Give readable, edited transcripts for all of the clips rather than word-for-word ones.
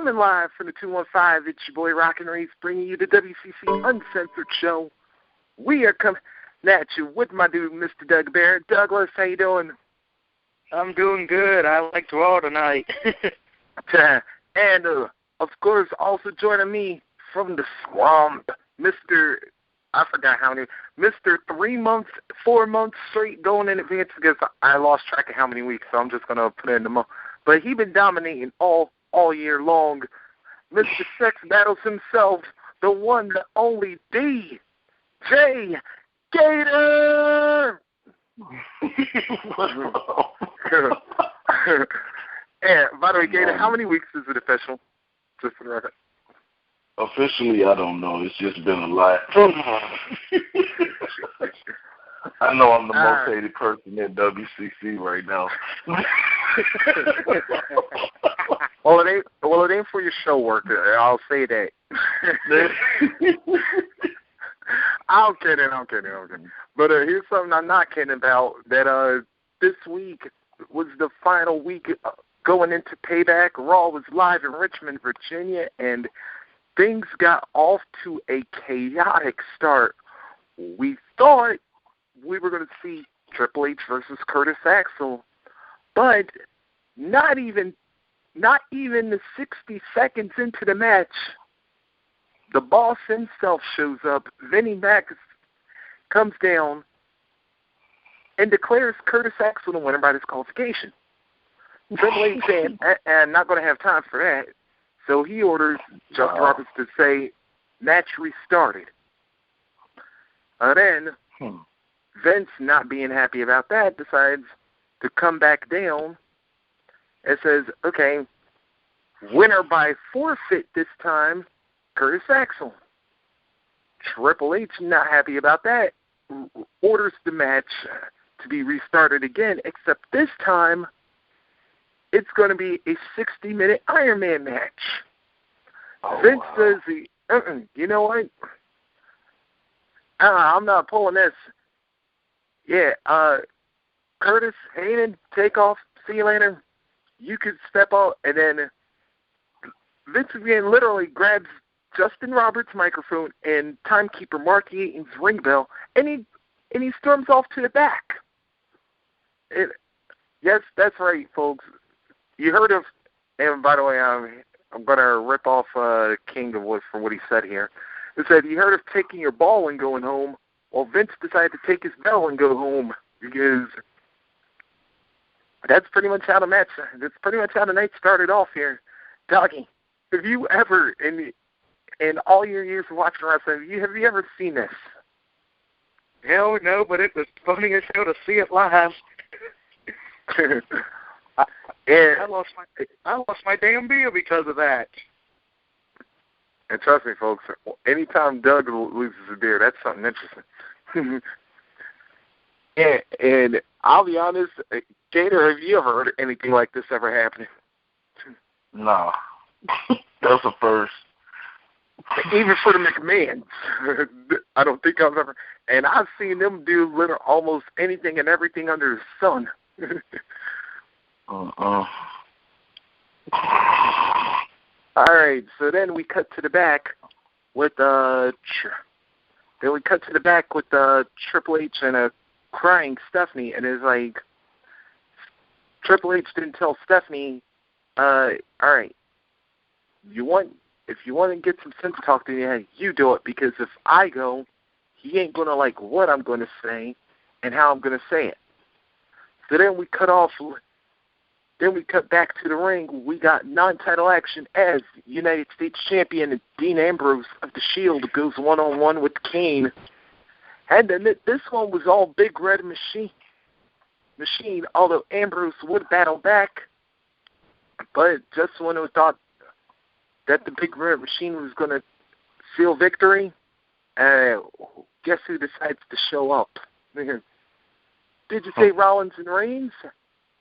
Coming live from the 215, it's your boy ROCKIN REESE bringing you the WCC Uncensored show. We are coming at you with my dude, Mr. Doug Barrett. Douglas, how you doing? I'm doing good. I like to all tonight. And, of course, also joining me from the swamp, Mr. I forgot how many, Mr. 4 months straight going in advance because I lost track of how many weeks, so I'm just going to put it in the month. But he been dominating all year long. Mr. Sex Battles himself, the one, the only DJ Gator! And, by the way, Gator, how many weeks is it official? Just for the record. Officially, I don't know. It's just been a lot. I know I'm the most hated person in WCC right now. Well, it ain't for your show work. I'll say that. I'm kidding. But here's something I'm not kidding about. That this week was the final week going into Payback. Raw was live in Richmond, Virginia, and things got off to a chaotic start. We thought we were going to see Triple H versus Curtis Axel, but not even the 60 seconds into the match, the boss himself shows up. Vinnie Mac comes down and declares Curtis Axel the winner by disqualification. Triple H saying, I'm not going to have time for that. So he orders Justin Roberts to say, match restarted. Then Vince, not being happy about that, decides to come back down and says, okay, winner by forfeit this time, Curtis Axel. Triple H, not happy about that, orders the match to be restarted again, except this time it's going to be a 60-minute Iron Man match. Vince says, you know what? I'm not pulling this. Yeah, Curtis, Heyman, take off. See you later. You could step out. And then Vince again literally grabs Justin Roberts' microphone and timekeeper Mark Eaton's ring bell, and he storms off to the back. Yes, that's right, folks. You heard of, and by the way, I'm going to rip off King for what he said here. He said, you heard of taking your ball and going home? Well, Vince decided to take his bell and go home because that's pretty much how the night started off here. Doggy, have you ever, in all your years of watching wrestling, have you ever seen this? Hell no, but it was funny as hell to see it live. I lost my damn beer because of that. And trust me, folks, anytime Doug loses a beer, that's something interesting. and I'll be honest, Gator, have you ever heard anything like this ever happening? No. That's a first. Even for the McMahons, I don't think I've ever. And I've seen them do almost anything and everything under the sun. All right, so then we cut to the back with Triple H and a crying Stephanie, and it's like Triple H didn't tell Stephanie, all right, if you want to get some sense talk to me, you do it, because if I go, he ain't gonna like what I'm gonna say and how I'm gonna say it. So then we cut back to the ring. We got non-title action as United States Champion Dean Ambrose of the Shield goes one-on-one with Kane. And then this one was all Big Red Machine, although Ambrose would battle back. But just when it was thought that the Big Red Machine was going to seal victory, guess who decides to show up? Did you say Rollins and Reigns?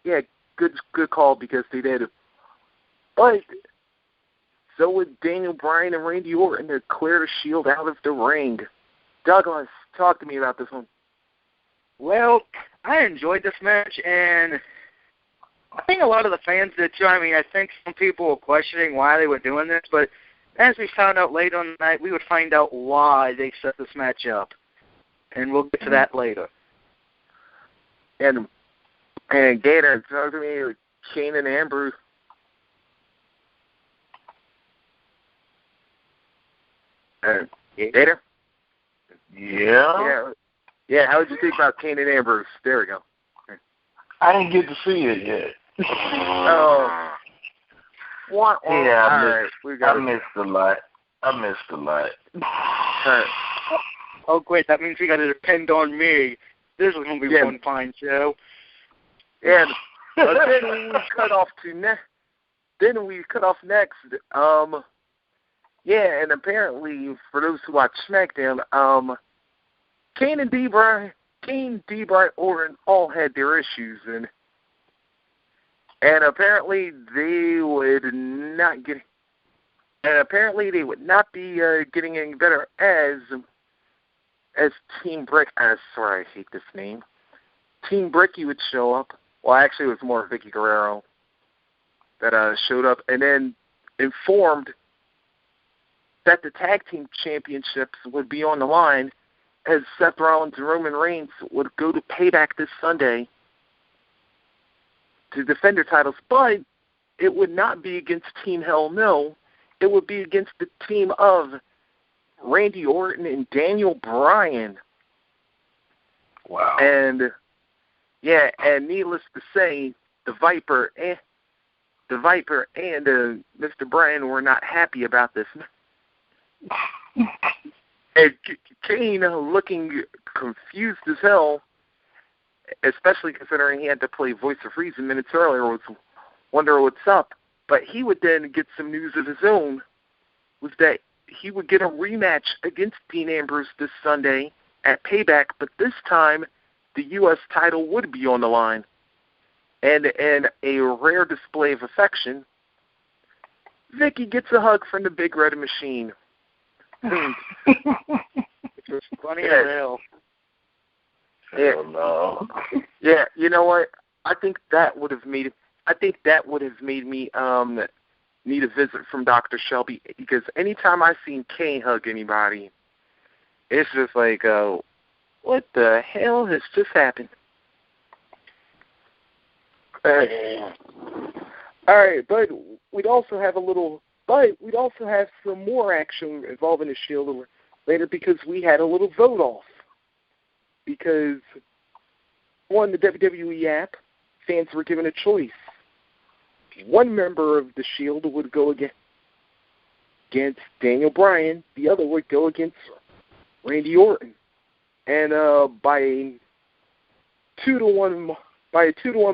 Yeah, good call, because they did. But so would Daniel Bryan and Randy Orton to clear the Shield out of the ring. Douglas, talk to me about this one. Well, I enjoyed this match, and I think a lot of the fans did too. I mean, I think some people were questioning why they were doing this, but as we found out later on the night, we would find out why they set this match up. And we'll get to that later. And Gator, talk to me, Kane and Ambrose. Gator? Yeah? Yeah, how did you think about Kane and Ambrose? There we go. I didn't get to see it yet. Oh. What? Yeah, I missed a lot. Right. Oh, great. That means we got to depend on me. This is going to be one fine show. And then we cut off next. And apparently, for those who watch SmackDown, Kane and D-Bry Orton all had their issues, and apparently they would not be getting any better as Team Brick. Sorry, I hate this name. Team Bricky would show up. Well, actually, it was more Vicky Guerrero that showed up, and then informed that the tag team championships would be on the line, as Seth Rollins and Roman Reigns would go to Payback this Sunday to defend their titles, but it would not be against Team Hell No. It would be against the team of Randy Orton and Daniel Bryan. Wow. And needless to say, the Viper and Mr. Bryan were not happy about this. And Kane, looking confused as hell, especially considering he had to play Voice of Reason minutes earlier, was wondering what's up. But he would then get some news of his own, was that he would get a rematch against Dean Ambrose this Sunday at Payback, but this time the U.S. title would be on the line. And a rare display of affection, Vicky gets a hug from the Big Red Machine. Which was funny as hell. No. Yeah, you know what? I think that would have made me need a visit from Dr. Shelby, because anytime I've seen Kane hug anybody, it's just like, what the hell has just happened? All right, but we'd also have some more action involving the Shield later, because we had a little vote off. Because on the WWE app, fans were given a choice. One member of the Shield would go against Daniel Bryan. The other would go against Randy Orton. And by a 2-1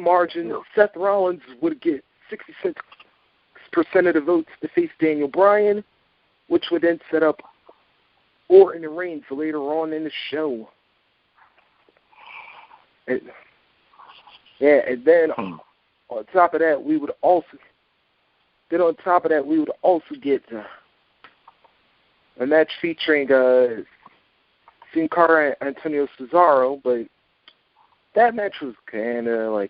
margin, Seth Rollins would get 66% of the votes to face Daniel Bryan, which would then set up Orton and Reigns later on in the show. And then on top of that, we would also get a match featuring Sin Cara and Antonio Cesaro, but that match was kind of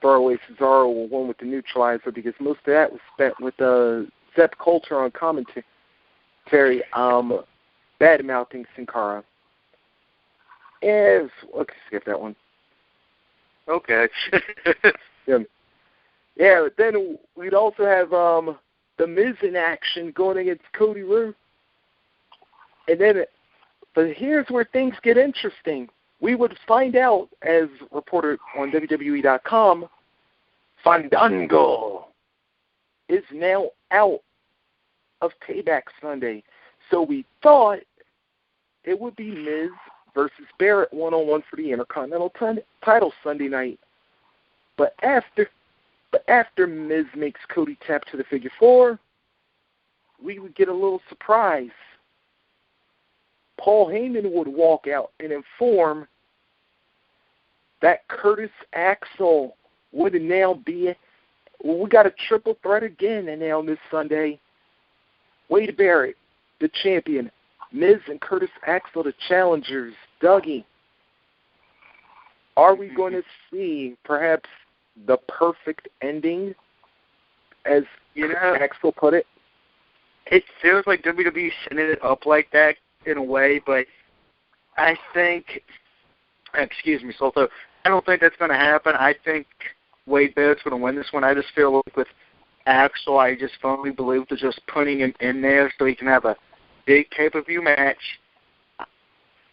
throwaway. Cesaro won with the neutralizer, because most of that was spent with Zep Coulter on commentary, bad-mouthing Sin Cara. Let's skip that one. Okay. Yeah, but then we'd also have The Miz in action going against Cody Rhodes. But here's where things get interesting. We would find out, as reported on WWE.com, Fandango is now out of Payback Sunday. So we thought it would be Miz versus Barrett one-on-one for the Intercontinental title Sunday night. But after Miz makes Cody tap to the figure 4, we would get a little surprise. Paul Heyman would walk out and inform that Curtis Axel would now be, we got a triple threat again and now this Sunday. Wade Barrett, the champion. Miz and Curtis Axel, the challengers. Dougie, are we going to see perhaps the perfect ending, as Axel put it? It feels like WWE setting it up like that in a way, but I think, excuse me, Solto, I don't think that's going to happen. I think Wade Barrett's going to win this one. I just feel like with Axel, I just firmly believe they're just putting him in there so he can have a big pay-per-view match.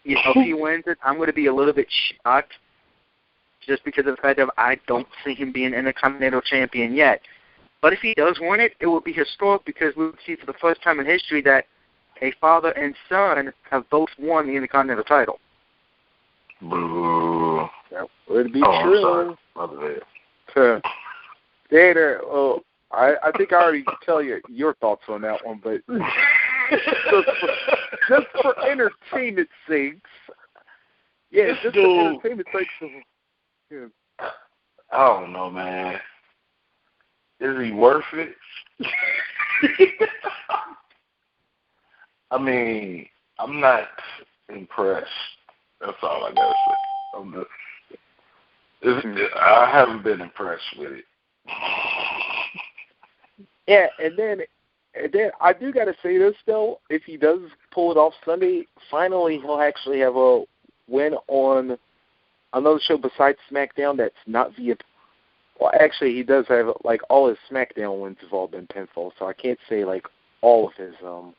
You know, if he wins it, I'm going to be a little bit shocked just because of the fact that I don't see him being Intercontinental Champion yet. But if he does win it, it will be historic because we would see for the first time in history that a father and son have both won the Intercontinental title. Boo. That would be true. Gator, I think I already tell you your thoughts on that one, but just for entertainment sakes, just for entertainment sakes. Yeah. I don't know, man. Is he worth it? I mean, I'm not impressed. That's all I gotta say. I haven't been impressed with it. Yeah, and then I do gotta say this though. If he does pull it off Sunday, finally he'll actually have a win on another show besides SmackDown. That's not via. Well, actually, he does have like all his SmackDown wins have all been pinfall, so I can't say like all of his like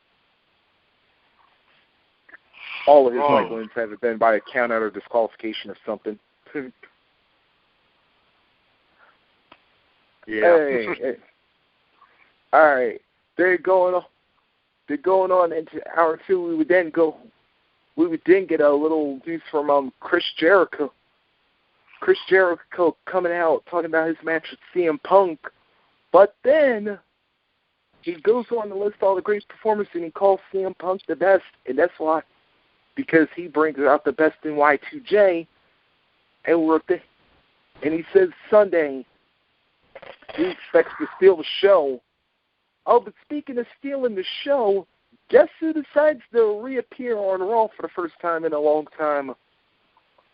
wins have been by a count out or disqualification or something. Hey. All right, they're going on into hour 2. We would then get a little news from Chris Jericho. Chris Jericho coming out talking about his match with CM Punk, but then he goes on to list all the great performances and he calls CM Punk the best, and that's why, because he brings out the best in Y2J, and he says Sunday he expects to steal the show. Oh, but speaking of stealing the show, guess who decides to reappear on Raw for the first time in a long time?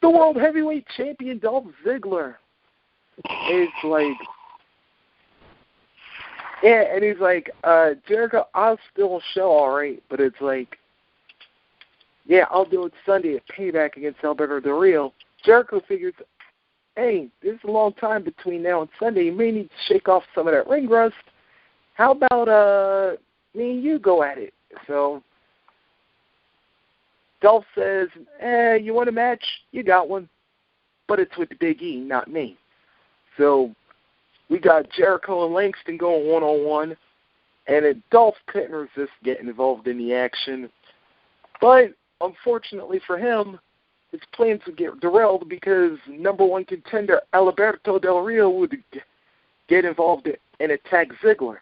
The World Heavyweight Champion Dolph Ziggler. It's like, yeah, and he's like, Jericho, I'll steal a show, all right, but it's like, yeah, I'll do it Sunday at Payback against Alberto Del Rio. Jericho figures, hey, there's a long time between now and Sunday. You may need to shake off some of that ring rust. How about me and you go at it? So Dolph says, you want a match? You got one. But it's with Big E, not me. So we got Jericho and Langston going one-on-one, and Dolph couldn't resist getting involved in the action. But unfortunately for him, his plans would get derailed because number one contender Alberto Del Rio would get involved and attack Ziggler.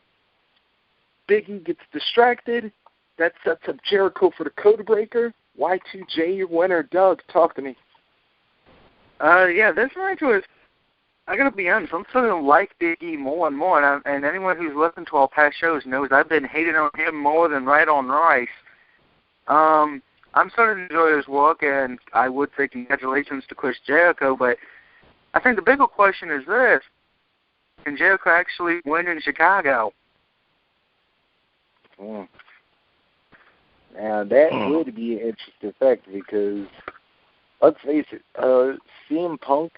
Big E gets distracted. That sets up Jericho for the code breaker. Y2J, your winner. Doug, talk to me. Yeah, this match was, I gotta be honest, I'm starting to like Big E more and more, and anyone who's listened to our past shows knows I've been hating on him more than Right on Rice. I'm starting to enjoy his work, and I would say congratulations to Chris Jericho, but I think the bigger question is this: can Jericho actually win in Chicago? Now, that would be an interesting fact because, let's face it, CM Punk,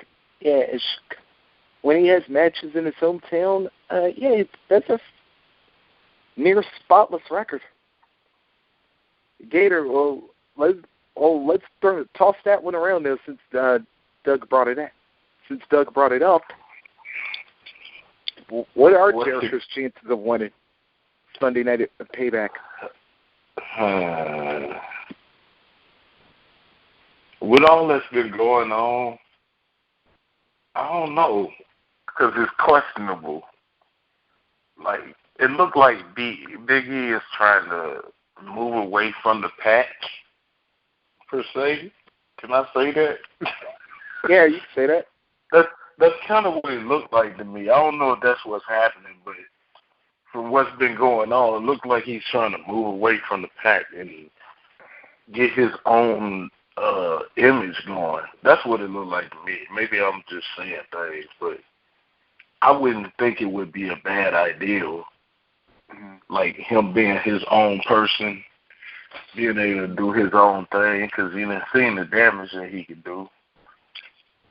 when he has matches in his hometown, that's a near spotless record. Gator, let's toss that one around there since Doug brought it up. What are Jericho's chances of winning Sunday night at Payback? With all that's been going on, I don't know, because it's questionable. Like, it looked like Big E is trying to move away from the pack, per se. Can I say that? Yeah, you can say that. That's kind of what it looked like to me. I don't know if that's what's happening, but from what's been going on, it looked like he's trying to move away from the pack and get his own image going. That's what it looked like to me. Maybe I'm just saying things, but I wouldn't think it would be a bad idea. Mm-hmm. Like him being his own person, being able to do his own thing, because he done seen the damage that he could do.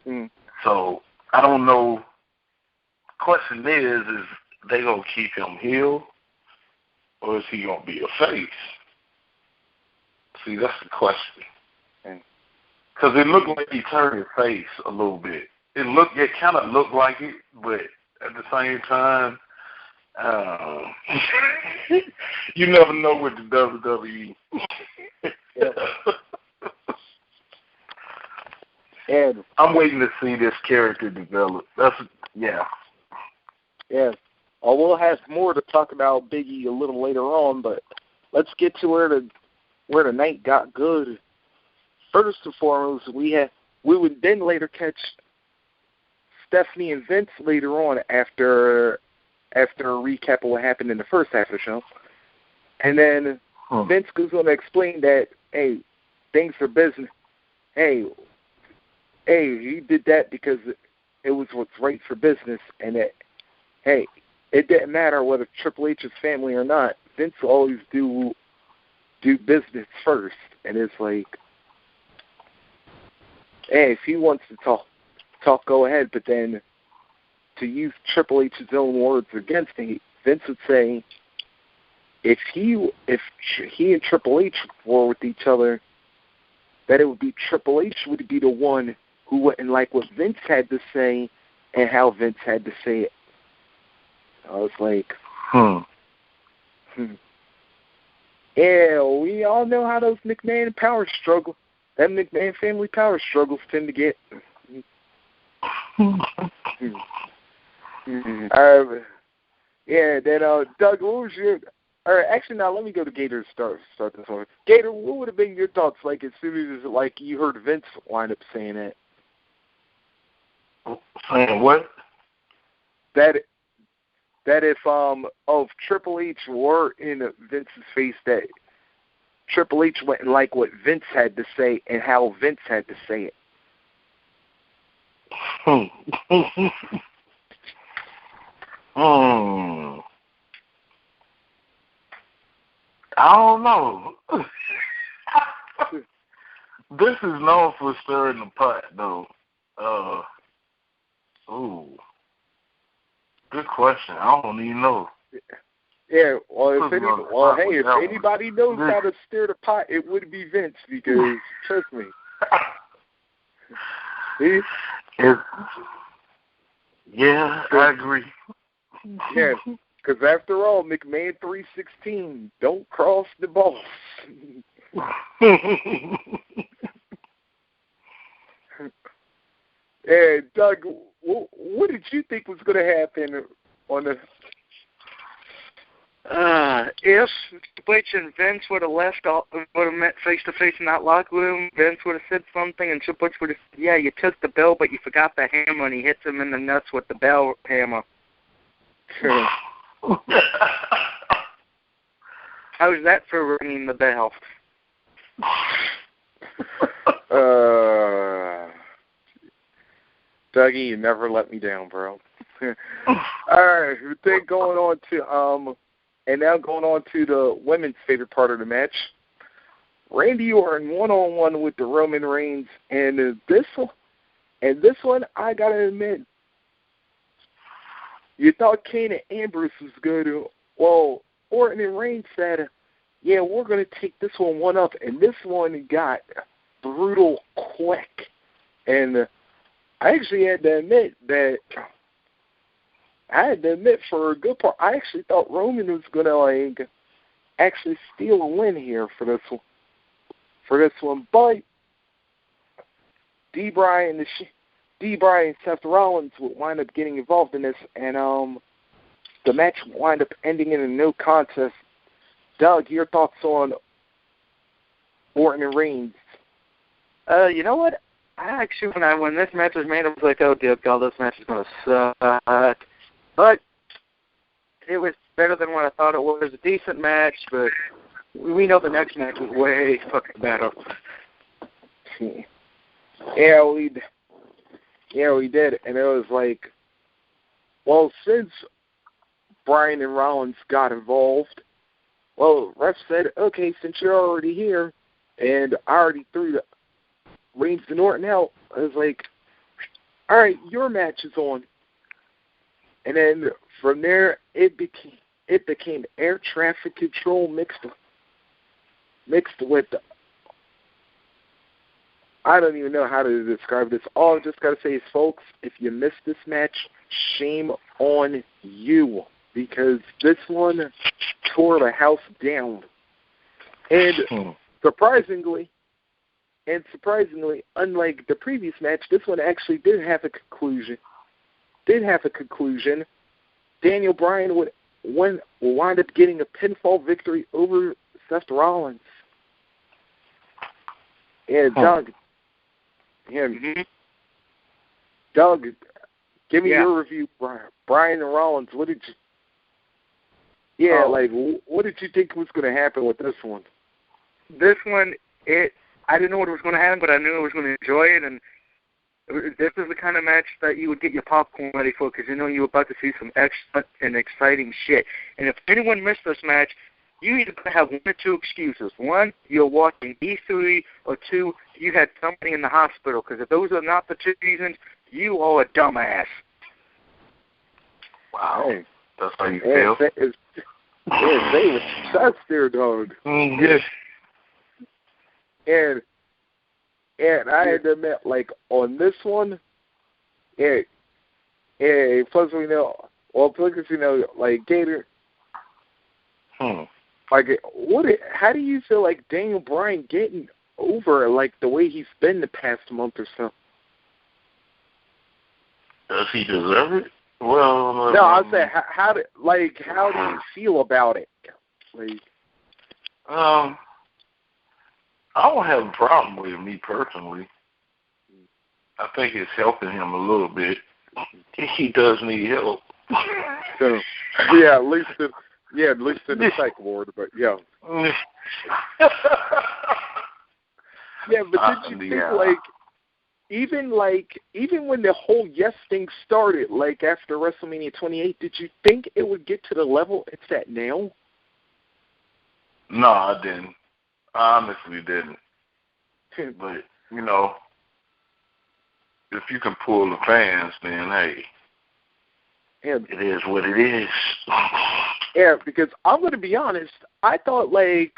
Mm. So I don't know. Question is they gonna keep him heel, or is he gonna be a face? See, that's the question. Because it looked like he turned his face a little bit. It kind of looked like it, but at the same time, you never know with the WWE. And I'm waiting to see this character develop. Yeah. Oh, we'll have more to talk about Biggie a little later on, but let's get to where the night got good. First and foremost, we would then later catch Stephanie and Vince later on after a recap of what happened in the first half of the show. And then Vince goes on to explain that, hey, things for business. Hey, he did that because it was what's right for business, and that, hey, it didn't matter whether Triple H is family or not. Vince will always do business first, and it's like, hey, if he wants to talk, go ahead. But then, to use Triple H's own words against him, Vince would say, if he and Triple H were with each other, that it would be Triple H would be the one who wouldn't like what Vince had to say and how Vince had to say it. I was like, Yeah, we all know how those McMahon family power struggles tend to get. Then Doug, what was your? Or actually, now let me go to Gator to start this one. Gator, what would have been your thoughts like as soon as you heard Vince wind up saying it? Saying what? That if Triple H were in Vince's face, that Triple H wouldn't like what Vince had to say and how Vince had to say it. I don't know. This is known for stirring the pot, though. Good question. I don't even know. Yeah, if anybody knows how to stir the pot, it would be Vince, because trust me. I agree. Yeah, because after all, McMahon 316, don't cross the balls. And Doug, what did you think was going to happen on the? If Triple H and Vince would have met face to face in that locker room, Vince would have said something, and Triple H would have said, "Yeah, you took the bell, but you forgot the hammer," and he hits him in the nuts with the bell hammer. How's that for ringing the bell? Dougie, you never let me down, bro. All right, then going on to the women's favorite part of the match. Randy Orton one-on-one with the Roman Reigns, and this one, I gotta admit, you thought Kane and Ambrose was good. Well, Orton and Reigns said, yeah, we're going to take this one up, and this one got brutal quick. And I actually had to admit for a good part, I actually thought Roman was going to actually steal a win here for this one. But D. Bryan and Seth Rollins would wind up getting involved in this, and the match would wind up ending in a no contest. Doug, your thoughts on Orton and Reigns? You know what? I actually, when this match was made, I was like, oh, dear God, this match is going to suck. But it was better than what I thought it was. It was a decent match, but we know the next match was way fucking better. Yeah, we did. And it was like, well, since Bryan and Rollins got involved, well, ref said, okay, since you're already here, and I already threw the Reigns to Norton out, I was like, all right, your match is on. And then from there, it became air traffic control mixed with, I don't even know how to describe this. All I just got to say is, folks, if you missed this match, shame on you, because this one tore the house down. And surprisingly, unlike the previous match, this one actually did have a conclusion. Daniel Bryan would wind up getting a pinfall victory over Seth Rollins. And Doug, Doug, give me your review, Bryan and Rollins. What did you? What did you think was going to happen with this one? This one, I didn't know what was going to happen, but I knew I was going to enjoy it, and this is the kind of match that you would get your popcorn ready for, because you know you're about to see some excellent and exciting shit. And if anyone missed this match, you either have one or two excuses. One, you're watching E3, or two, you had somebody in the hospital, because if those are not the two reasons, you are a dumbass. Wow. That's how you feel? They were success there, dog. Yes. And I had to admit, like, on this one, plus we know, like, Gator, like, how do you feel like Daniel Bryan getting over, like, the way he's been the past month or so? Does he deserve it? Well, no, I said, how do you feel about it? Like, I don't have a problem with it, me personally. I think it's helping him a little bit. He does need help. So, yeah, at least in the psych ward, but yeah. Yeah, but did you think even when the whole yes thing started, like after WrestleMania 28, did you think it would get to the level it's at now? No, I didn't. I honestly didn't. But, you know, if you can pull the fans, then, hey, it is what it is. Yeah, because I'm going to be honest, I thought, like,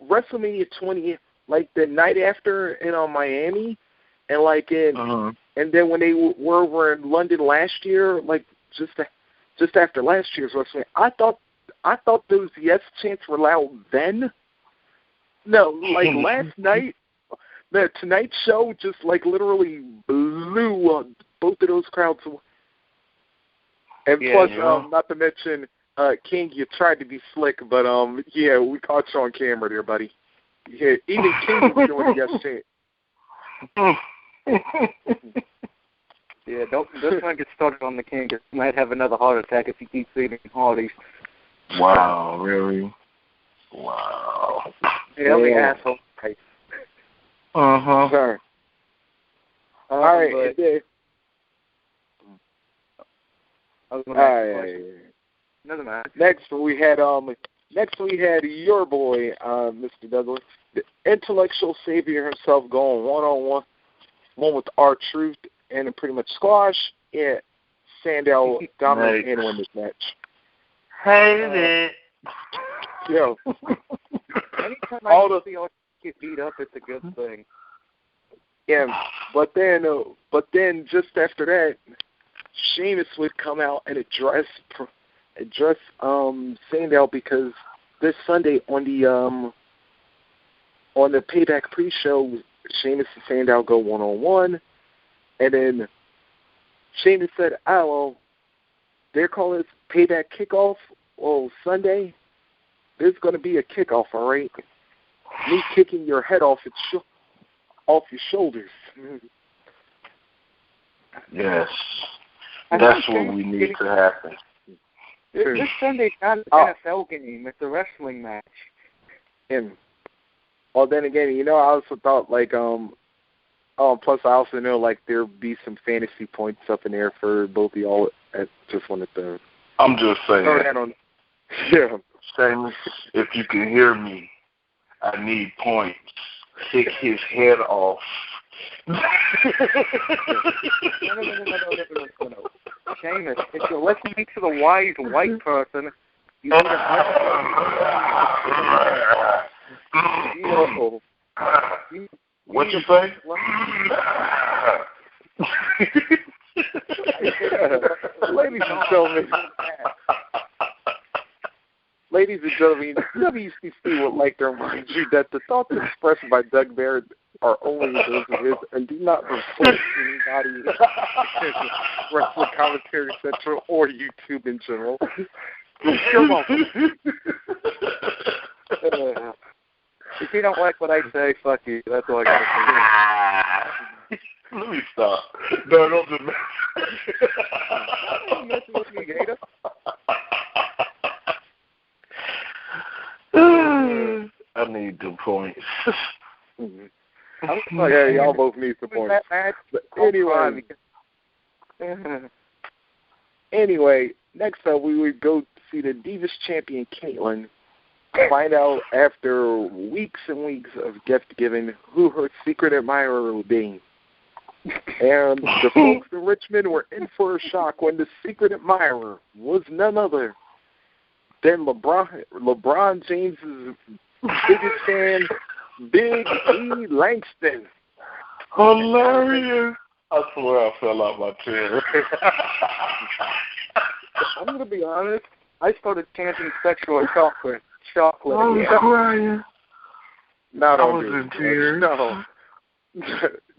WrestleMania 20, like, the night after in Miami, and, like, and then when they were over in London last year, like, just after last year's WrestleMania, I thought those yes chants were loud then. No, like, last night, the Tonight Show just, like, literally blew both of those crowds away. And plus, not to mention, King, you tried to be slick, but, yeah, we caught you on camera there, buddy. Yeah, even King was doing a yes chant. Yeah, let's not get started on the King, because he might have another heart attack if he keeps eating Hardee's. Wow, really? Wow. Yeah, the asshole. Sorry. All right. Another match. Next we had your boy, Mr. Douglas, the intellectual savior himself, going one with R-Truth, and pretty much squash. Yeah, Sandow dominated and won this match. Hate it. Yo. Anytime I see all get beat up, it's a good thing. Yeah, but then just after that, Sheamus would come out and address Sandow, because this Sunday on the Payback pre-show, Sheamus and Sandow go one-on-one, and then Sheamus said, "Oh, well, they're calling this Payback kickoff. Well, Sunday, there's going to be a kickoff, all right? Me kicking your head off your shoulders." Yes. That's what we need to happen. This Sunday's not an NFL game. It's a wrestling match. And, well, then again, I also thought, like, Plus, I also know like there'll be some fantasy points up in there for both of y'all. I just wanted to. I'm just saying. Yeah. Seamus, if you can hear me, I need points. Kick his head off. No. Seamus, if you're listening to the wise white person, you need What you say? Ladies and gentlemen, WCC would like to remind you that the thoughts expressed by Doug Barrett are only those of his and do not reflect anybody Wrestling Commentary Central or YouTube in general. You're welcome. If you don't like what I say, fuck you. That's all I got to say. Let me stop. No, don't do Don't mess with me, Gator. I need the points. Yeah, y'all both need some points. But anyway, next up we would go see the Divas champion Caitlyn find out after weeks and weeks of gift giving who her secret admirer would be. And the folks in Richmond were in for a shock when the secret admirer was none other than LeBron James's biggest fan, Big E. Langston. Hilarious. I swear I fell out my chair. I'm going to be honest. I started chanting sexual chocolate. I was crying. Not I on was duty. in tears. No.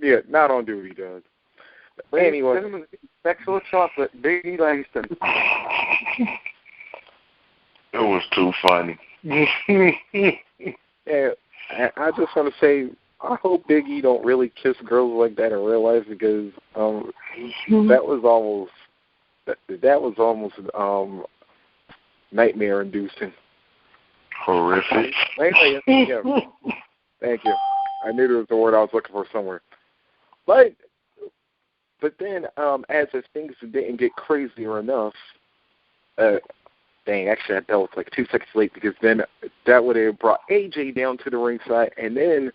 Yeah, not on duty, Doug. Anyway. Sexual chocolate, Big E. Langston. It was too funny. Yeah, I just want to say, I hope Big E don't really kiss girls like that in real life because that was almost nightmare inducing. Horrific. Yeah. Thank you. I knew there was a word I was looking for somewhere. But then, as if things didn't get crazier enough, actually that was like 2 seconds late because then that would have brought AJ down to the ringside, and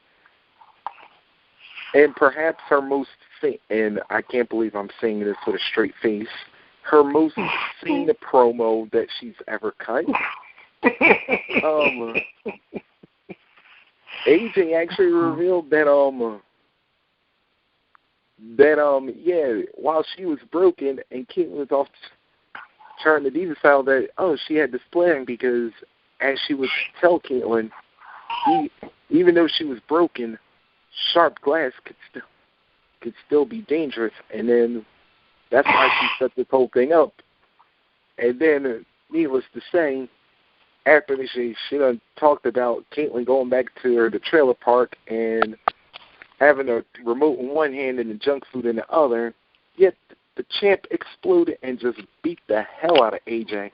perhaps her most, and I can't believe I'm saying this with a straight face, her most seen promo that she's ever cut. AJ actually revealed that while she was broken and Caitlyn was off trying to diva style, that she had this plan because as she would tell Caitlyn, even though she was broken, sharp glass could still be dangerous, and then that's why she set this whole thing up. And then, needless to say, after she done talked about Caitlyn going back to the trailer park and having a remote in one hand and the junk food in the other, yet the champ exploded and just beat the hell out of AJ.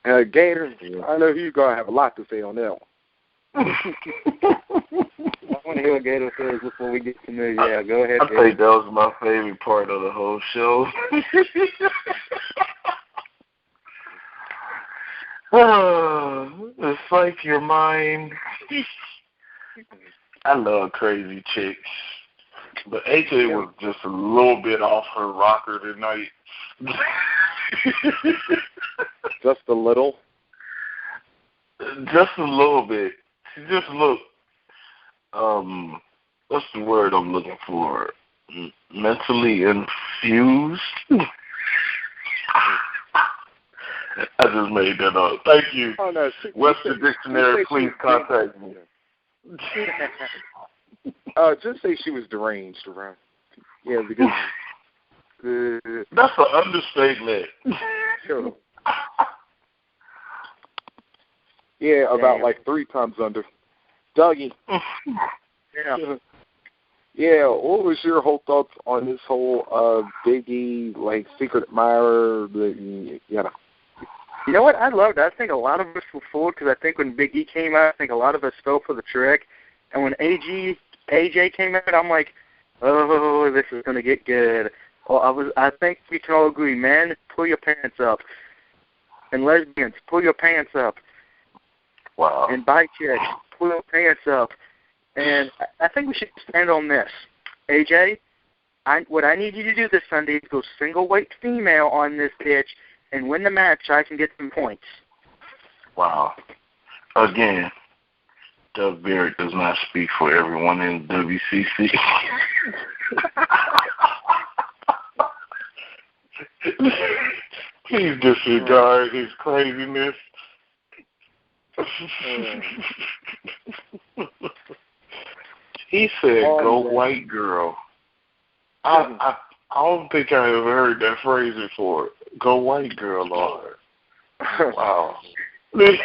Gator, I know you're going to have a lot to say on that one. I want to hear what Gator says before we get to me. Yeah, go ahead. I think that was my favorite part of the whole show. It's like your mind. I love crazy chicks. But AJ was just a little bit off her rocker tonight. Just a little? Just a little bit. She just looked, what's the word I'm looking for? Mentally infused? I just made that up. Thank you. Oh, no. Webster Dictionary, please contact me. Just say she was deranged, right? Yeah, because that's an understatement. Sure. Yeah, about like 3 times under. Dougie. Yeah, what was your whole thoughts on this whole Big E, like, secret admirer, You know what? I loved it. I think a lot of us were fooled because I think when Big E came out, I think a lot of us fell for the trick. And when AJ AJ came out, I'm like, oh, this is gonna get good. Well, I think we can all agree, men, pull your pants up, and lesbians, pull your pants up. Wow. And bi chicks, pull your pants up. And I think we should stand on this. AJ, what I need you to do this Sunday is go single weight female on this bitch and win the match so I can get some points. Wow. Again, Doug Barrett does not speak for everyone in WCC. Please disregard his craziness. He said, "Go white girl." I don't think I have heard that phrase before. Go white girl, Lord. Wow. White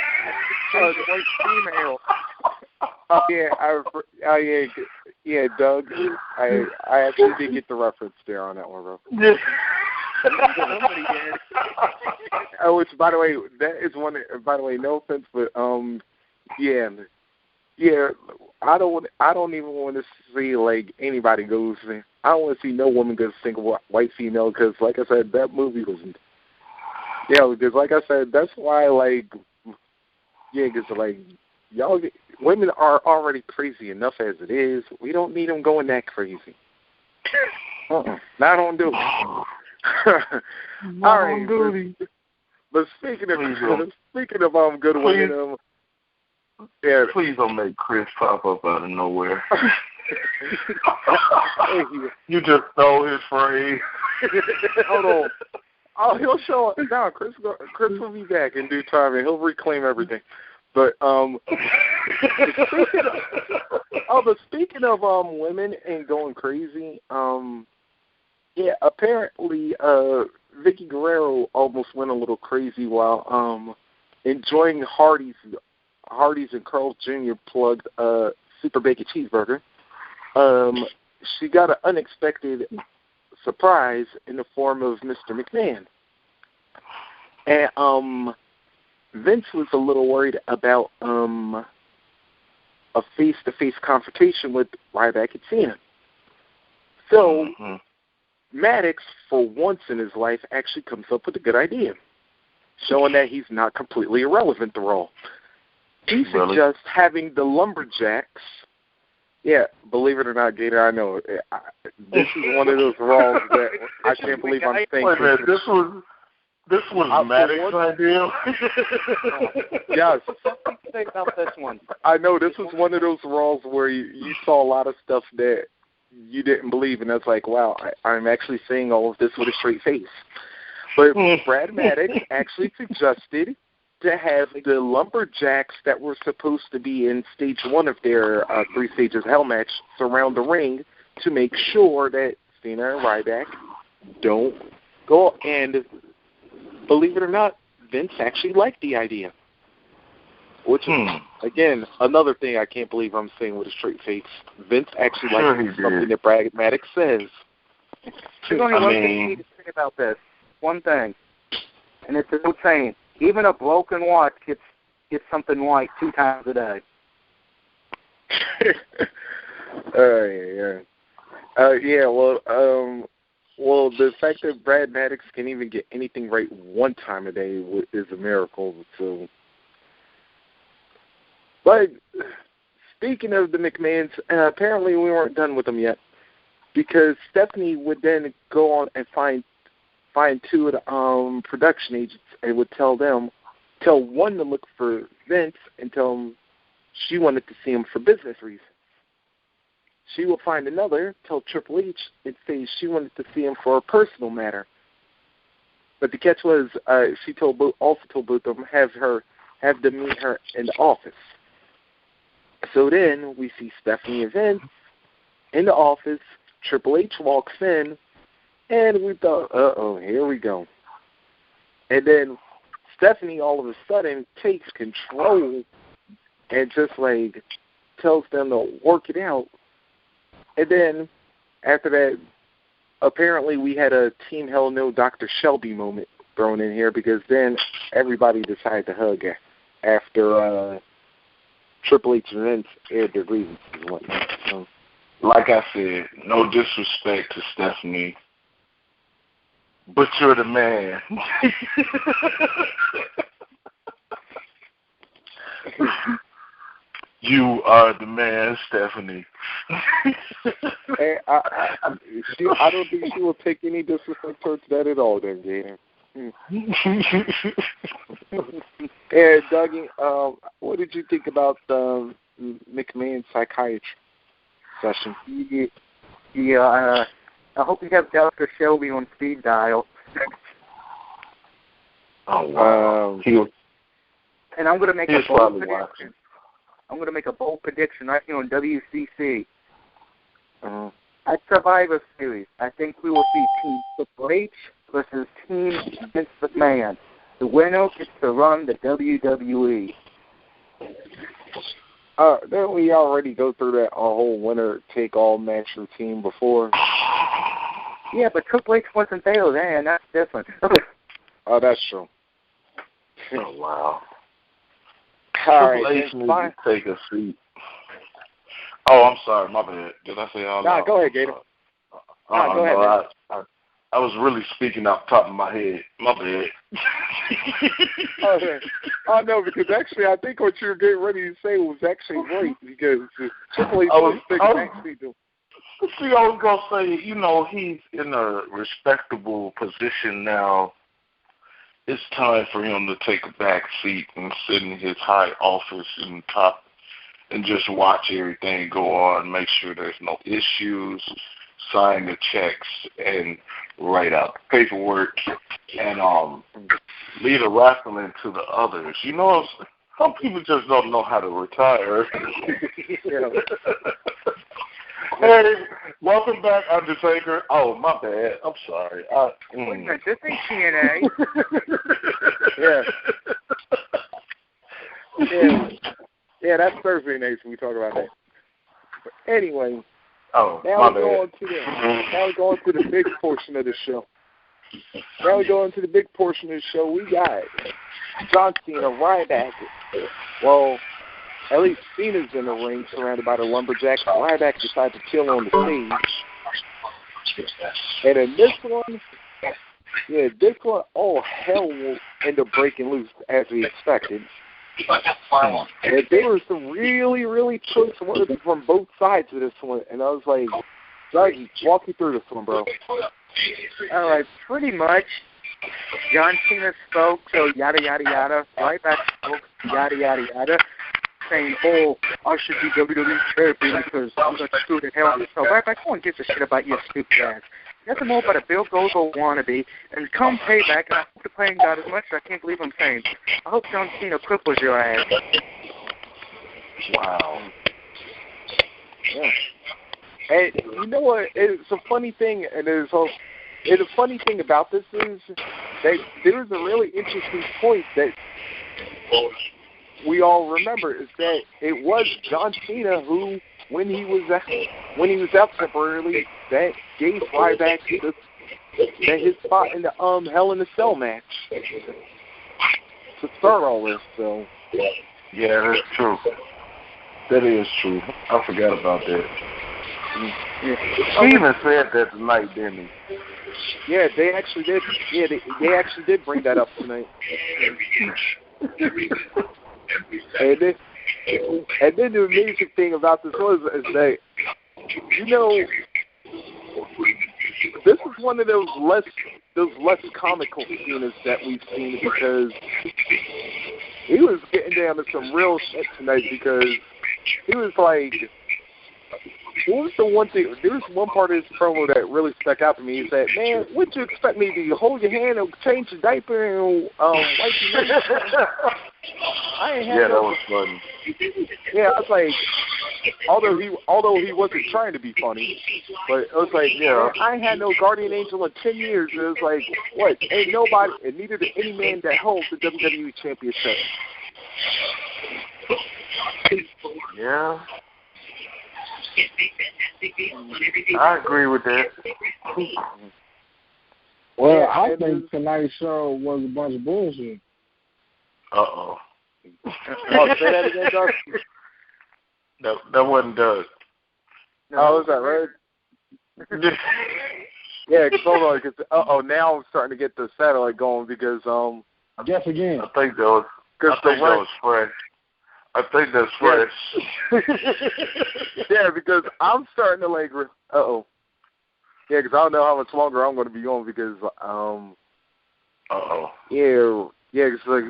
female. Yeah, Doug. I actually did get the reference there on that one, bro. Somebody did. Which, by the way, that is one. By the way, no offense, but yeah. I don't even want to see like anybody goes. I don't want to see no woman go single white female because, like I said, that movie was. Yeah, because like I said, that's why because like y'all women are already crazy enough as it is. We don't need them going that crazy. Not on duty. All right, but speaking of good women, yeah. Please don't make Chris pop up out of nowhere. You just stole his phrase. Hold on. Oh, he'll show up. No, Chris will be back in due time, and he'll reclaim everything. But speaking of women and going crazy, yeah, apparently Vicky Guerrero almost went a little crazy while enjoying Hardee's and Carl's Jr. plugged Super Bacon Cheeseburger. She got an unexpected surprise in the form of Mr. McMahon. And Vince was a little worried about a face-to-face confrontation with Ryback and Cena. So Maddox, for once in his life, actually comes up with a good idea, showing that he's not completely irrelevant to Raw. He suggests having the Lumberjacks. Yeah, believe it or not, Gator, I know. This is one of those Raws that I can't believe I'm thinking. Wait a minute, this was Maddox's idea? Yes. Think about this one. I know, this was one of those Raws where you saw a lot of stuff that you didn't believe, and it's like, wow, I'm actually saying all of this with a straight face. But Brad Maddox actually suggested to have the Lumberjacks that were supposed to be in stage one of their 3 stages hell match surround the ring to make sure that Cena and Ryback don't go. And believe it or not, Vince actually liked the idea. Which is, again, another thing I can't believe I'm saying with a straight face. Vince actually likes something that Brad Maddox says. There's only one thing you need to say about this. One thing. And it's an old saying. Even a broken watch gets something right 2 times a day. Well, the fact that Brad Maddox can even get anything right 1 time a day is a miracle. So, but speaking of the McMahons, apparently we weren't done with them yet, because Stephanie would then go on and find 2 of the production agents and would tell one to look for Vince and tell him she wanted to see him for business reasons. She will find another, tell Triple H, and say she wanted to see him for a personal matter. But the catch was, she also told both of them have them meet her in the office. So then we see Stephanie and Vince in the office. Triple H walks in, and we thought, here we go. And then Stephanie all of a sudden takes control and just like tells them to work it out. And then after that, apparently we had a Team Hell No Dr. Shelby moment thrown in here, because then everybody decided to hug after Triple H and Vince aired their grievances and whatnot. So like I said, no disrespect to Stephanie, but you're the man. You are the man, Stephanie. Hey, I don't think she will take any disrespect towards that at all, then, Jaden. Hey, Dougie, what did you think about McMahon's psychiatry session? Yeah, I hope you have Dr. Shelby on speed dial. Oh, wow. And I'm going to make a bold prediction. I'm going to make a bold prediction right here on WCC. At Survivor Series, I think we will see Team Triple H versus Team Vince McMahon. The winner gets to run the WWE. Didn't we already go through that whole winner-take-all match routine before? Yeah, but Triple H wasn't there then. That's different. Oh, that's true. Oh, wow. All Triple H needs to take a seat. Oh, I'm sorry. My bad. Did I say all that? Nah, go ahead, Gator. Go ahead. I was really speaking off the top of my head. My bad. Oh, no, because actually I think what you were getting ready to say was actually right, because Triple H was actually doing. See, I was going to say, you know, he's in a respectable position now. It's time for him to take a back seat and sit in his high office and top and just watch everything go on, make sure there's no issues, sign the checks, and write out the paperwork, and leave the wrestling to the others. You know, some people just don't know how to retire. Hey, welcome back, Undertaker. Oh, my bad. I'm sorry. Wait a minute, this ain't TNA. Yeah, that's Thursday nights when we talk about that. But anyway, now we're going to the big portion of the show. We got John Cena, Ryback. Well, at least Cena's in the ring surrounded by the Lumberjacks. Ryback decides to kill on the stage. And in this one, all hell will end up breaking loose as we expected. And there were some really, really choice words from both sides of this one. And I was like, Dougie, walk me through this one, bro. All right, pretty much. John Cena spoke, so yada, yada, yada. Ryback spoke, yada, yada, yada. Saying, oh, I should be WWE champion because I'm going to screw the hell out of myself. Ryback, no one gives a shit about your stupid ass. Nothing more but a Bill Goldberg wannabe. And come payback, and I hope the playing God as much as I can't believe I'm saying. I hope John Cena cripples your ass. Wow. Yeah. And you know what? It's a funny thing, and a funny thing about this is that there's a really interesting point that we all remember, is that it was John Cena who, when he was out temporarily, that gave Ryback his spot in the Hell in a Cell match to start all this. So yeah, that's true. That is true. I forgot about that. Cena said that tonight, didn't he? Yeah, they actually did. Yeah, they actually did bring that up tonight. And then the amazing thing about this was is that, you know, this is one of those less comical scenes that we've seen, because he was getting down to some real shit tonight, because he was like, what was the one thing? There was one part of his promo that really stuck out to me. Is that, man, what'd you expect me to hold your hand and change your diaper and wipe your nose? That was funny. Yeah, I was like, although he wasn't trying to be funny, but it was like, yeah, I ain't had no guardian angel in 10 years. It was like, what? Ain't nobody, and neither did any man that holds the WWE Championship. Yeah. I agree with that. Well, I think tonight's show was a bunch of bullshit. Uh-oh. Oh, say that again, Doug? That wasn't Doug. Oh, is that right? Yeah, hold on, because now I'm starting to get the satellite going because Guess again. I think that was fresh. I think that's fresh. Yeah, because I'm starting to like. Yeah, because I don't know how much longer I'm going to be on because Yeah, because like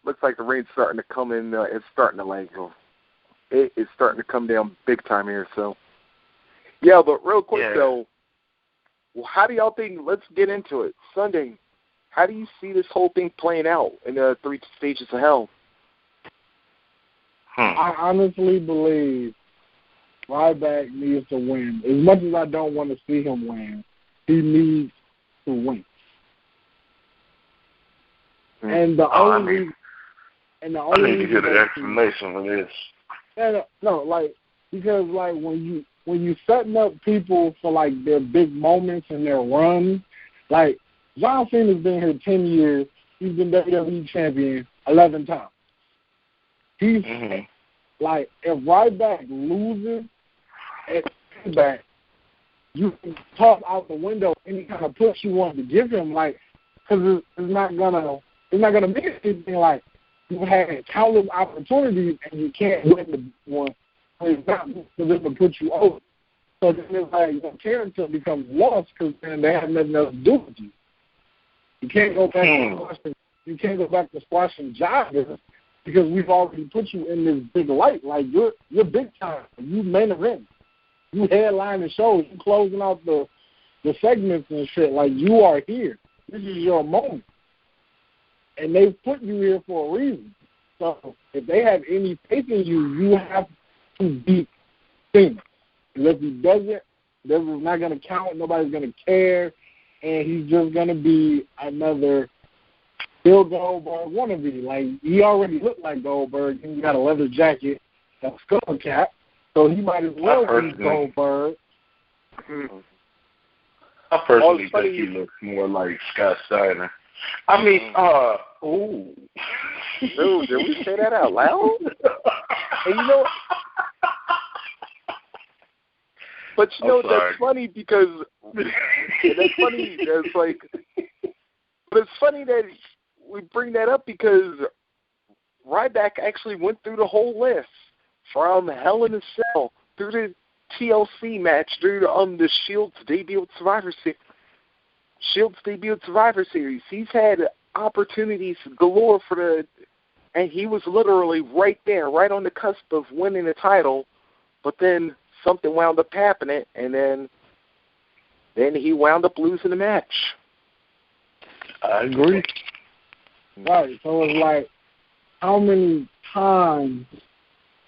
looks like the rain's starting to come in. It's starting to like it's starting to come down big time here. So yeah, but real quick though, well, how do y'all think? Let's get into it. Sunday, how do you see this whole thing playing out in the 3 stages of hell? I honestly believe Ryback needs to win. As much as I don't want to see him win, he needs to win. And the only reason, I need to hear the explanation for this. Because when you setting up people for like their big moments and their runs, like John Cena's been here 10 years. He's been WWE champion 11 times. He's like, if Ryback loses at Ryback, you can toss out the window any kind of push you want to give him, like, because it's not gonna mean anything. Like, you had countless opportunities and you can't win the one. It's not because it will put you over. So then it's like your character becomes lost because then they have nothing else to do with you. You can't go back to squashing. You can't go back to squashing jobbers because we've already put you in this big light. Like you're big time. You main event. You headline the shows. You closing out the segments and shit. Like you are here. This is your moment. And they've put you here for a reason. So if they have any faith in you, you have to beat Cena. And if he doesn't, this is not going to count. Nobody's going to care. And he's just going to be another Bill Goldberg wannabe. Like, he already looked like Goldberg. He's got a leather jacket, a skull cap. So he might as well be Goldberg. I personally think he looks more like Scott Steiner. I mean, Dude, did we say that out loud? And you know, but you know that's funny because that's funny. That's like, but it's funny that we bring that up because Ryback actually went through the whole list from Hell in a Cell through the TLC match, through the Shield's debut at Survivor Series. He's had opportunities galore and he was literally right there, right on the cusp of winning the title, but then something wound up happening, and then he wound up losing the match. I agree. Right, so it's like, how many times,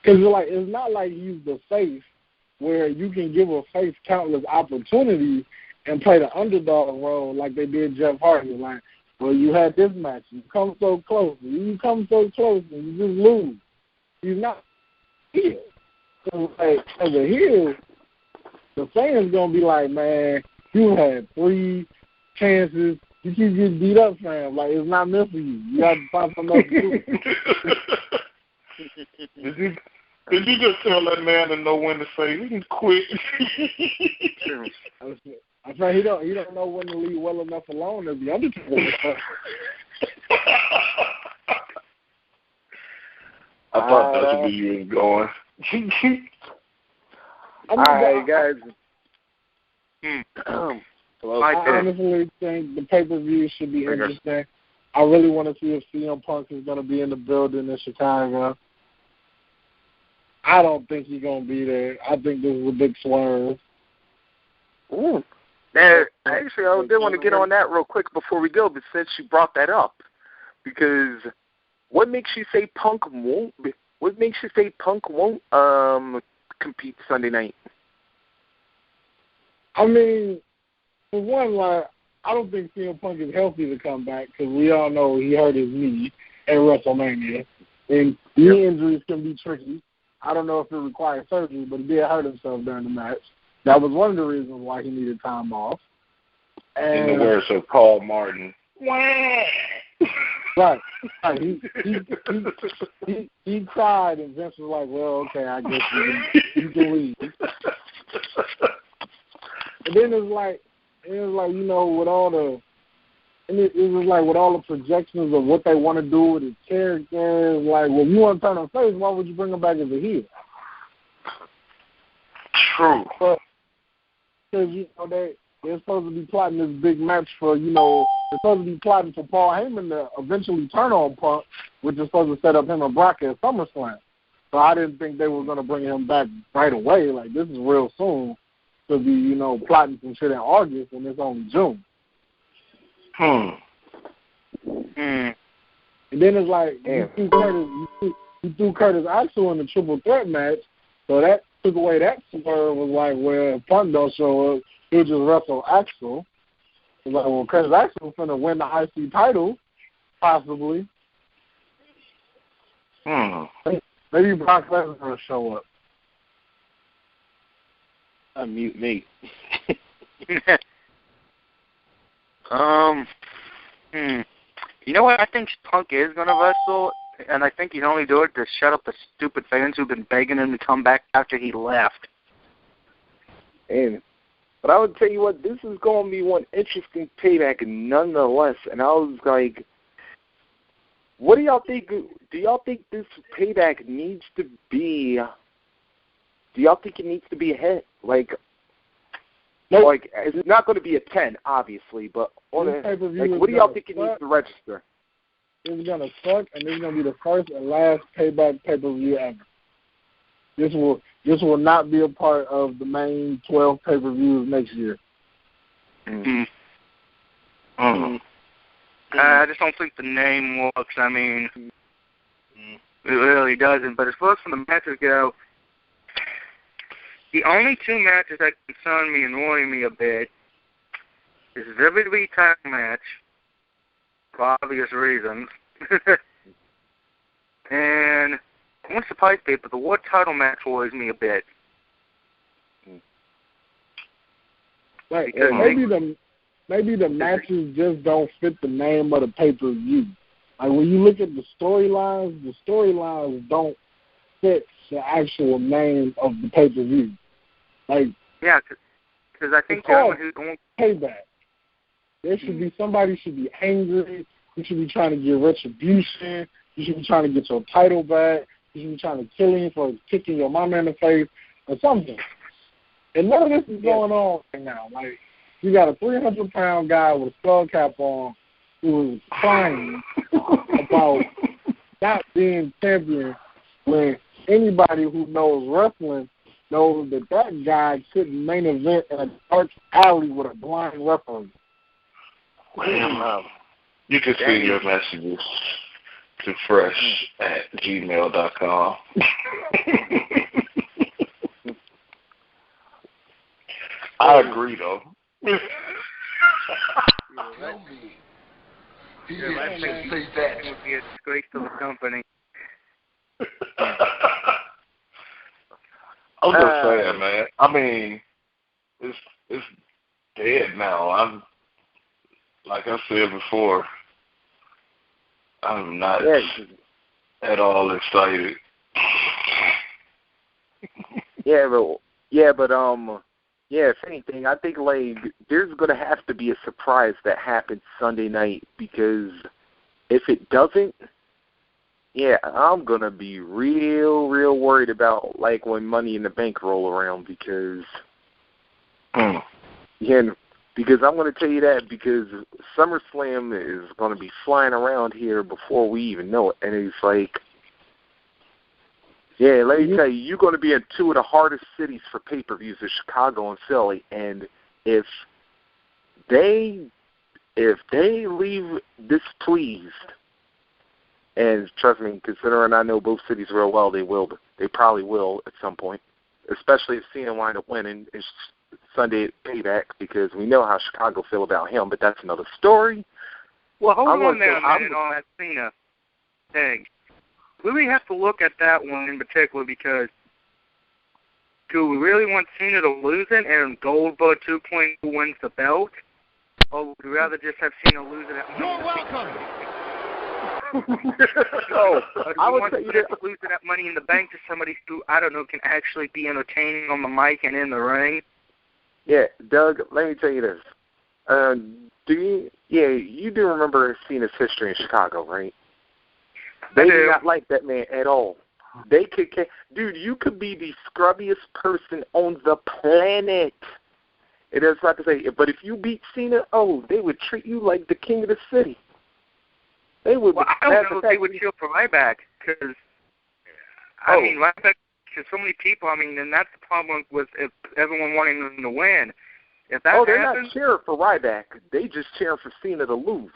because it's not like he's the face where you can give a face countless opportunities and play the underdog role like they did Jeff Hardy. Like, well, you had this match, you come so close, and you just lose. He's not here. So, like, as a heel, the fans going to be like, man, you had 3 chances. You keep getting beat up, fam. Like, it's not meant for you. You got to find something else to do. Did you just tell that man to know when to say, he can quit? I'm saying he don't know when to leave well enough alone as the Undertaker. I thought that's where you was going. All right, guys. I honestly think the pay-per-view should be interesting. I really want to see if CM Punk is going to be in the building in Chicago. I don't think he's going to be there. I think this is a big swerve. Ooh. Now, actually, I did want to get on that real quick before we go, but since you brought that up, because what makes you say Punk won't? What makes you say Punk won't compete Sunday night? I mean, for one, like, I don't think CM Punk is healthy to come back because we all know he hurt his knee at WrestleMania, and knee injuries can be tricky. I don't know if it requires surgery, but he did hurt himself during the match. That was one of the reasons why he needed time off. And, in the words of Paul Martin. Right. He cried, and Vince was like, well, okay, I guess you can leave. And then it's like you know, with all the, and it was like with all the projections of what they want to do with his character, like, well, if you want to turn him face, why would you bring him back as a heel? True. But because, you know, they're supposed to be plotting this big match for, you know, they're supposed to be plotting for Paul Heyman to eventually turn on Punk, which is supposed to set up him and Brock at SummerSlam. So I didn't think they were going to bring him back right away. Like, this is real soon to be, you know, plotting some shit in August, and it's only June. And then it's like, you threw Curtis Axel in the triple threat match, so that took away that swerve. Was like, well, if Punk don't show up, he'll just wrestle Axel. It's like, well, Curtis Axel's finna win the IC title, possibly. Maybe Brock Lesnar will show up. Unmute me. You know what? I think Punk is going to wrestle, and I think he'd only do it to shut up the stupid fans who've been begging him to come back after he left. But I would tell you what, this is going to be one interesting payback nonetheless. And I was like, what do y'all think? Do y'all think this payback needs to be? Do y'all think it needs to be a hit? Like it's not going to be a 10, obviously, but on a, like, what do y'all think it needs to register? It's going to suck, and this is going to be the first and last payback pay-per-view ever. This will not be a part of the main 12 pay-per-views next year. I just don't think the name works. I mean, it really doesn't. But as far as from the matches go, the only two matches that concern me and worry me a bit is the WWE title match, for obvious reasons, and I want to surprise people, but the World title match worries me a bit. Right. Maybe the matches just don't fit the name of the pay-per-view. Like, when you look at the storylines don't fit the actual name of the pay-per-view. Like, yeah, because I think the one who's going payback. There should be somebody should be angry. You should be trying to get retribution. You should be trying to get your title back. You should be trying to kill him for kicking your mama in the face or something. And none of this is going on right now. Like, you got a 300-pound guy with a skull cap on who is crying about not being champion when anybody who knows wrestling knows that guy couldn't main event in a dark alley with a blind referee. You can send your messages to fresh@gmail.com. I agree, though. He didn't say that. It would be a disgrace to the company. I'm just saying, man. I mean, it's dead now. Like I said before, I'm not at all excited. If anything, I think, like, there's going to have to be a surprise that happens Sunday night, because if it doesn't, I'm going to be real worried about, like, when Money in the Bank roll around, because, because I'm going to tell you that, because SummerSlam is going to be flying around here before we even know it, and it's like, let me tell you, you're going to be in two of the hardest cities for pay-per-views, in Chicago and Philly, and if they leave displeased, and trust me, considering I know both cities real well, they probably will at some point, especially if Cena wind up winning Sunday at Payback, because we know how Chicago feel about him, but that's another story. Well, hold on there a minute on that Cena thing. We really have to look at that one in particular, because do we really want Cena to lose it and Goldberg 2.0 wins the belt? Or would we rather just have Cena lose it at Money in the Bank? I would say to lose it at Money in the Bank to somebody who, I don't know, can actually be entertaining on the mic and in the ring. Yeah, Doug, let me tell you this. You do remember seeing his history in Chicago, right? They did not like that man at all. They could, dude, you could be the scrubbiest person on the planet. It is not to say, but if you beat Cena, they would treat you like the king of the city. They would. Well, I don't know if they would cheer for Ryback because, I mean, Ryback to so many people. I mean, and that's the problem with if everyone wanting them to win. If that they're happens, not cheering for Ryback. They just cheering for Cena to lose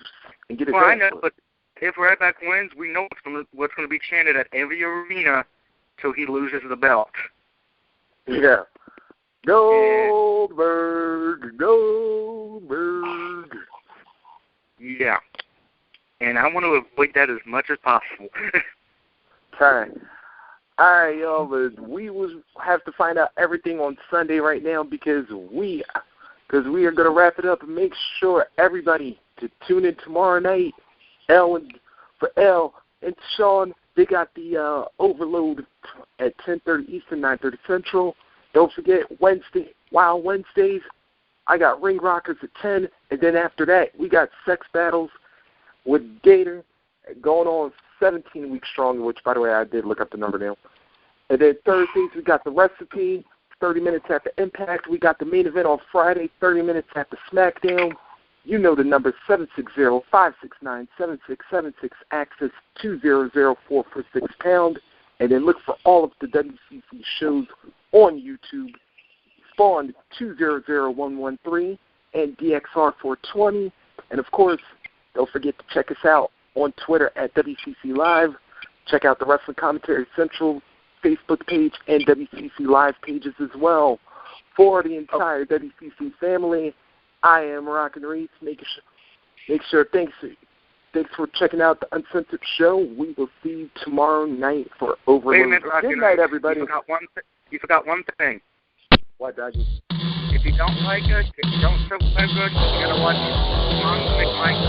and get it. Well, I know, but if Ryback wins, we know what's going to be chanted at every arena till he loses the belt. Yeah. Goldberg, Goldberg. Yeah. And I want to avoid that as much as possible. Okay. All right, y'all, but we will have to find out everything on Sunday right now because we are going to wrap it up and make sure everybody to tune in tomorrow night. For El and Sean, they got the Overload at 10:30 Eastern, 9:30 Central. Don't forget Wild Wednesdays, I got Ring Rockers at 10, and then after that, we got Sex Battles with Gator going on 17 weeks strong, which, by the way, I did look up the number now. And then Thursdays, we got The Recipe, 30 minutes after Impact. We got the main event on Friday, 30 minutes after SmackDown. You know the number, 760-569-7676, access 200-446#. And then look for all of the WCC shows on YouTube. Spawn 200113 and DXR420. And, of course, don't forget to check us out on Twitter at WCC Live. Check out the Wrestling Commentary Central Facebook page and WCC Live pages as well. For the entire WCC family, I am ROCKIN REESE. Make sure, thanks for checking out the Uncensored show. We will see you tomorrow night for Overload. Wait a minute, Good night, everybody. You forgot one thing. What, Dodgy? If you don't like us, if you don't subscribe to us, you're going to watch Mike.